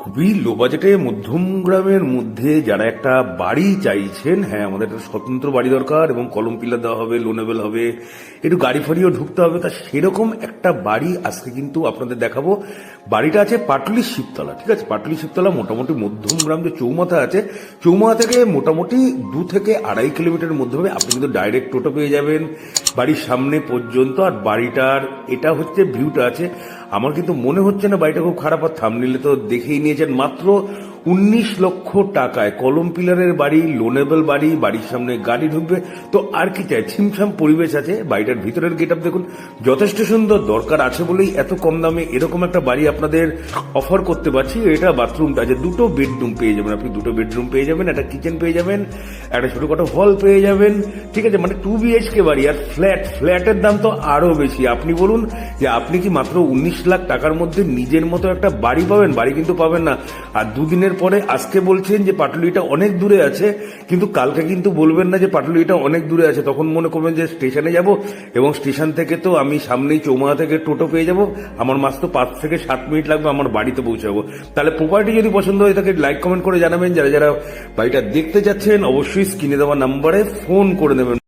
খুবই লো বাজেটে মধ্যম গ্রামের মধ্যে যারা একটা বাড়ি চাইছেন, হ্যাঁ আমাদের একটা স্বতন্ত্র বাড়ি দরকার এবং কলম পিলার দেওয়া হবে, লোনেবল হবে, একটু গাড়ি ফাড়িও ঢুকতে হবে, তা সেরকম একটা বাড়ি আজকে কিন্তু আপনাদের দেখাবো। বাড়িটা আছে পাটুলি শিবতলা। ঠিক আছে, পাটুলি শিবতলা মোটামুটি মধ্যম গ্রাম যে চৌমাথা আছে, চৌমাথা থেকে মোটামুটি 2 থেকে 2.5 কিলোমিটারের মধ্যে হবে। আপনি কিন্তু ডাইরেক্ট টোটো পেয়ে যাবেন বাড়ির সামনে পর্যন্ত। আর বাড়িটার এটা হচ্ছে ভিউটা আছে, আমার কিন্তু মনে হচ্ছে না বাড়িটা খুব খারাপ। আর থামনিলে তো দেখেই নিয়েছেন, মাত্র 19 লক্ষ টাকায় কলম পিলারের বাড়ি, লোনেবল বাড়ি, বাড়ির সামনে গাড়ি ঢুকবে, তো আর কি চাই। ছিমছাম পরিবেশ আছে। বাড়িটার ভিতরের গেট আপ দেখুন, যথেষ্ট সুন্দর। দরকার আছে বলেই এত কম দামে এরকম একটা বাড়ি আপনাদের অফার করতে পারছি। এটা বাথরুমটা আছে, 2টো বেডরুম পেয়ে যাবেন আপনি, 2টো বেডরুম পেয়ে যাবেন, একটা কিচেন পেয়ে যাবেন, একটা ছোটখাটো হল পেয়ে যাবেন। ঠিক আছে, মানে 2 BHK বাড়ি। আর ফ্ল্যাটের দাম তো আরো বেশি। আপনি বলুন যে আপনি কি মাত্র 19 লাখ টাকার মধ্যে নিজের মতো একটা বাড়ি পাবেন? বাড়ি কিন্তু পাবেন না। আর দুদিনের পরে আজকে বলছেন যে পাটুলিটা অনেক দূরে আছে, কিন্তু কালকে কিন্তু বলবেন না যে পাটুলিটা অনেক দূরে আছে। তখন মনে করবেন যে স্টেশনে যাব, এবং স্টেশন থেকে তো আমি সামনেই চৌমাথা থেকে টোটো পেয়ে যাব। আমার মাত্র 5 থেকে 7 মিনিট লাগবে আমার বাড়িতে পৌঁছাবো। তাহলে প্রপার্টি যদি পছন্দ হয় তাকে লাইক কমেন্ট করে জানাবেন। যারা যারা বাড়িটা দেখতে যাচ্ছেন অবশ্যই স্ক্রিনে দেওয়া নাম্বারে ফোন করে নেবেন।